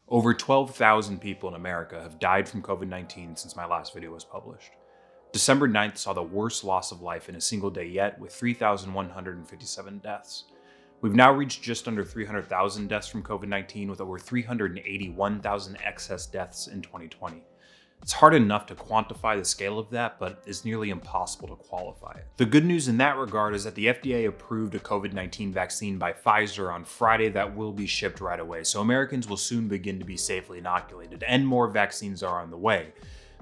Over 12,000 people in America have died from COVID-19 since my last video was published. December 9th saw the worst loss of life in a single day yet, with 3,157 deaths. We've now reached just under 300,000 deaths from COVID-19, with over 381,000 excess deaths in 2020. It's hard enough to quantify the scale of that, but it's nearly impossible to qualify it. The good news in that regard is that the FDA approved a COVID-19 vaccine by Pfizer on Friday that will be shipped right away, so Americans will soon begin to be safely inoculated, and more vaccines are on the way.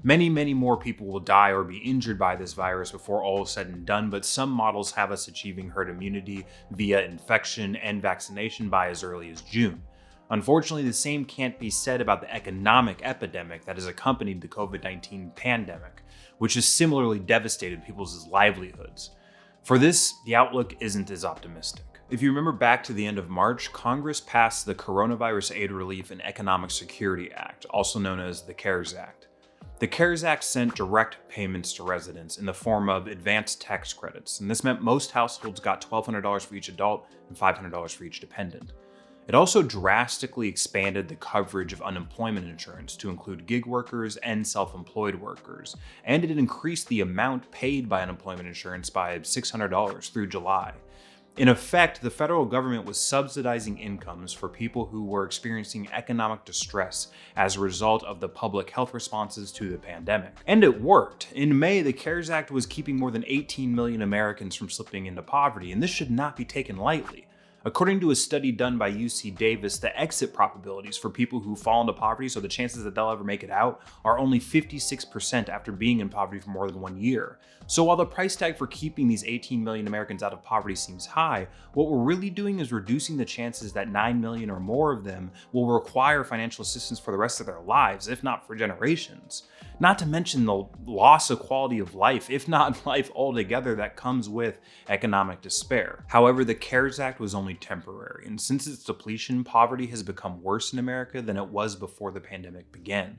Many more people will die or be injured by this virus before all is said and done, but some models have us achieving herd immunity via infection and vaccination by as early as June. Unfortunately, the same can't be said about the economic epidemic that has accompanied the COVID-19 pandemic, which has similarly devastated people's livelihoods. For this, the outlook isn't as optimistic. If you remember back to the end of March, Congress passed the Coronavirus Aid, Relief, and Economic Security Act, also known as the CARES Act. The CARES Act sent direct payments to residents in the form of advanced tax credits, and this meant most households got $1,200 for each adult and $500 for each dependent. It also drastically expanded the coverage of unemployment insurance to include gig workers and self-employed workers, and it increased the amount paid by unemployment insurance by $600 through July. In effect, the federal government was subsidizing incomes for people who were experiencing economic distress as a result of the public health responses to the pandemic. And it worked. In May, the CARES Act was keeping more than 18 million Americans from slipping into poverty, and this should not be taken lightly. According to a study done by UC Davis, the exit probabilities for people who fall into poverty, so the chances that they'll ever make it out, are only 56% after being in poverty for more than 1 year. So while the price tag for keeping these 18 million Americans out of poverty seems high, what we're really doing is reducing the chances that 9 million or more of them will require financial assistance for the rest of their lives, if not for generations. Not to mention the loss of quality of life, if not life altogether, that comes with economic despair. However, the CARES Act was only temporary, and since its depletion, poverty has become worse in America than it was before the pandemic began.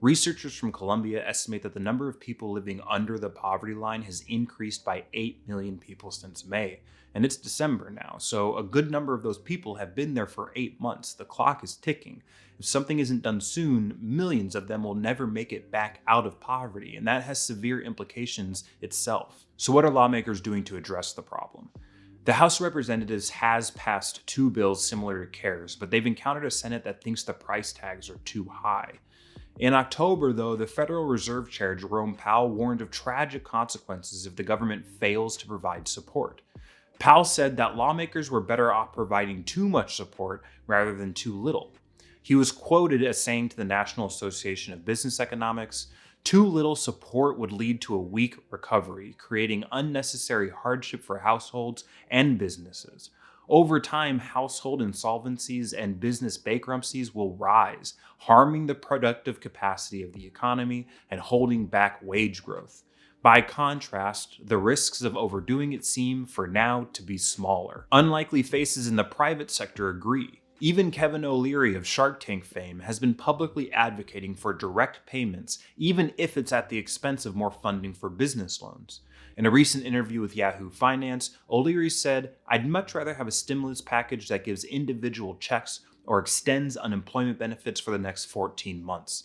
Researchers from Columbia estimate that the number of people living under the poverty line has increased by 8 million people since May, and it's December now, so a good number of those people have been there for 8 months. The clock is ticking. If something isn't done soon, millions of them will never make it back out of poverty, and that has severe implications itself. So what are lawmakers doing to address the problem? The House of Representatives has passed 2 bills similar to CARES, but they've encountered a Senate that thinks the price tags are too high. In October, though, the Federal Reserve Chair Jerome Powell warned of tragic consequences if the government fails to provide support. Powell said that lawmakers were better off providing too much support rather than too little. He was quoted as saying to the National Association of Business Economics, "Too little support would lead to a weak recovery, creating unnecessary hardship for households and businesses. Over time, household insolvencies and business bankruptcies will rise, harming the productive capacity of the economy and holding back wage growth. By contrast, the risks of overdoing it seem, for now, to be smaller." Unlikely faces in the private sector agree. Even Kevin O'Leary of Shark Tank fame has been publicly advocating for direct payments, even if it's at the expense of more funding for business loans. In a recent interview with Yahoo Finance, O'Leary said, "I'd much rather have a stimulus package that gives individual checks or extends unemployment benefits for the next 14 months.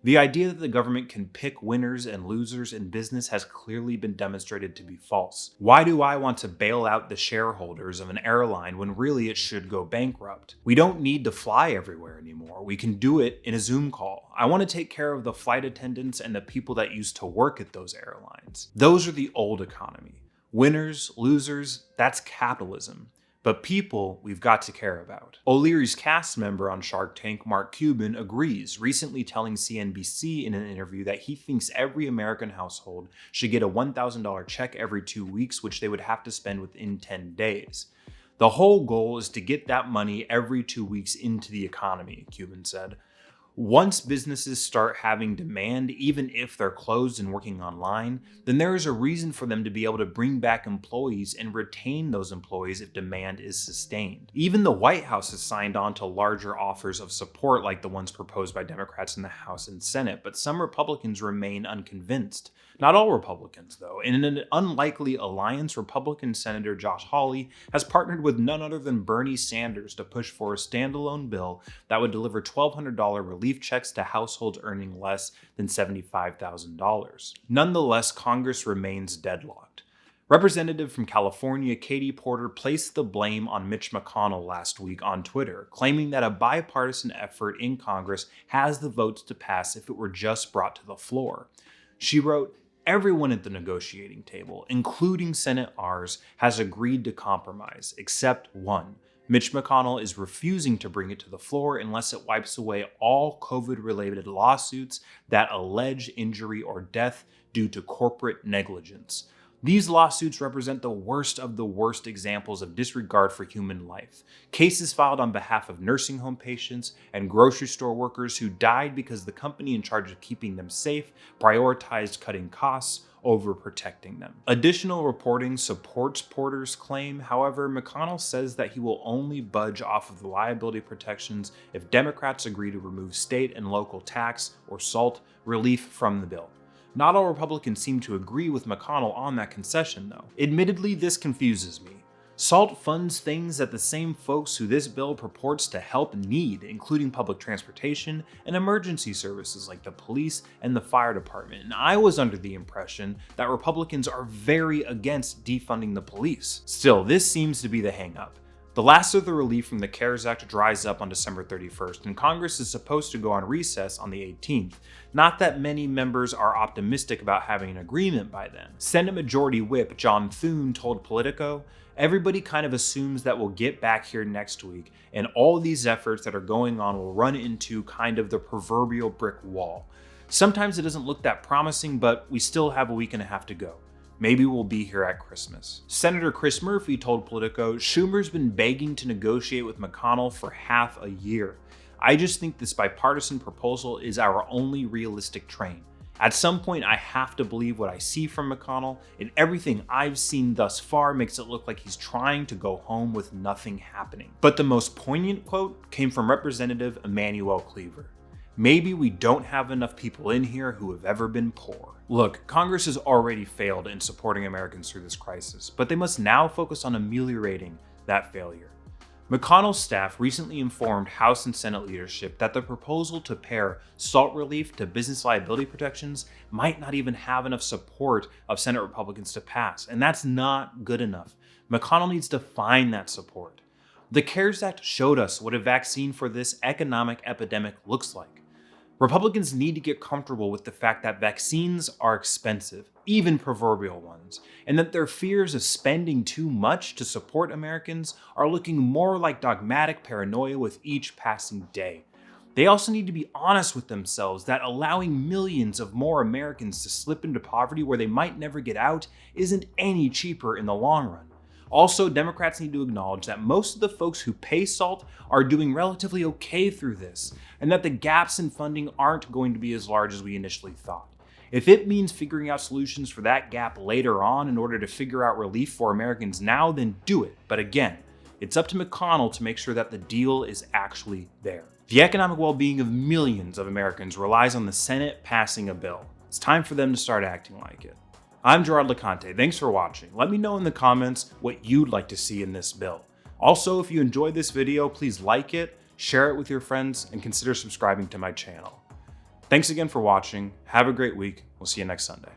The idea that the government can pick winners and losers in business has clearly been demonstrated to be false. Why do I want to bail out the shareholders of an airline when really it should go bankrupt? We don't need to fly everywhere anymore. We can do it in a Zoom call. I want to take care of the flight attendants and the people that used to work at those airlines." Those are the old economy. Winners, losers, that's capitalism. But people we've got to care about. O'Leary's cast member on Shark Tank, Mark Cuban, agrees, recently telling CNBC in an interview that he thinks every American household should get a $1,000 check every 2 weeks, which they would have to spend within 10 days. "The whole goal is to get that money every 2 weeks into the economy," Cuban said. Once businesses start having demand, even if they're closed and working online, then there is a reason for them to be able to bring back employees and retain those employees if demand is sustained. Even the White House has signed on to larger offers of support like the ones proposed by Democrats in the House and Senate, but some Republicans remain unconvinced. Not all Republicans, though. In an unlikely alliance, Republican Senator Josh Hawley has partnered with none other than Bernie Sanders to push for a standalone bill that would deliver $1,200 relief checks to households earning less than $75,000. Nonetheless, Congress remains deadlocked. Representative from California Katie Porter placed the blame on Mitch McConnell last week on Twitter, claiming that a bipartisan effort in Congress has the votes to pass if it were just brought to the floor. She wrote, "Everyone at the negotiating table, including Senate R's, has agreed to compromise, except one. Mitch McConnell is refusing to bring it to the floor unless it wipes away all COVID-related lawsuits that allege injury or death due to corporate negligence. These lawsuits represent the worst of the worst examples of disregard for human life. Cases filed on behalf of nursing home patients and grocery store workers who died because the company in charge of keeping them safe prioritized cutting costs over protecting them." Additional reporting supports Porter's claim. However, McConnell says that he will only budge off of the liability protections if Democrats agree to remove state and local tax or SALT relief from the bill. Not all Republicans seem to agree with McConnell on that concession, though. Admittedly, this confuses me. SALT funds things that the same folks who this bill purports to help need, including public transportation and emergency services like the police and the fire department. And I was under the impression that Republicans are very against defunding the police. Still, this seems to be the hang-up. The last of the relief from the CARES Act dries up on December 31st, and Congress is supposed to go on recess on the 18th. Not that many members are optimistic about having an agreement by then. Senate Majority Whip John Thune told Politico, "Everybody kind of assumes that we'll get back here next week, and all these efforts that are going on will run into kind of the proverbial brick wall. Sometimes it doesn't look that promising, but we still have a week and a half to go. Maybe we'll be here at Christmas." Senator Chris Murphy told Politico, "Schumer's been begging to negotiate with McConnell for half a year. I just think this bipartisan proposal is our only realistic train. At some point, I have to believe what I see from McConnell, and everything I've seen thus far makes it look like he's trying to go home with nothing happening." But the most poignant quote came from Representative Emanuel Cleaver. "Maybe we don't have enough people in here who have ever been poor." Look, Congress has already failed in supporting Americans through this crisis, but they must now focus on ameliorating that failure. McConnell's staff recently informed House and Senate leadership that the proposal to pair SALT relief to business liability protections might not even have enough support of Senate Republicans to pass, and that's not good enough. McConnell needs to find that support. The CARES Act showed us what a vaccine for this economic epidemic looks like. Republicans need to get comfortable with the fact that vaccines are expensive, even proverbial ones, and that their fears of spending too much to support Americans are looking more like dogmatic paranoia with each passing day. They also need to be honest with themselves that allowing millions of more Americans to slip into poverty where they might never get out isn't any cheaper in the long run. Also, Democrats need to acknowledge that most of the folks who pay SALT are doing relatively okay through this, and that the gaps in funding aren't going to be as large as we initially thought. If it means figuring out solutions for that gap later on in order to figure out relief for Americans now, then do it. But again, it's up to McConnell to make sure that the deal is actually there. The economic well-being of millions of Americans relies on the Senate passing a bill. It's time for them to start acting like it. I'm Gerard LeConte. Thanks for watching. Let me know in the comments what you'd like to see in this bill. Also, if you enjoyed this video, please like it, share it with your friends, and consider subscribing to my channel. Thanks again for watching. Have a great week. We'll see you next Sunday.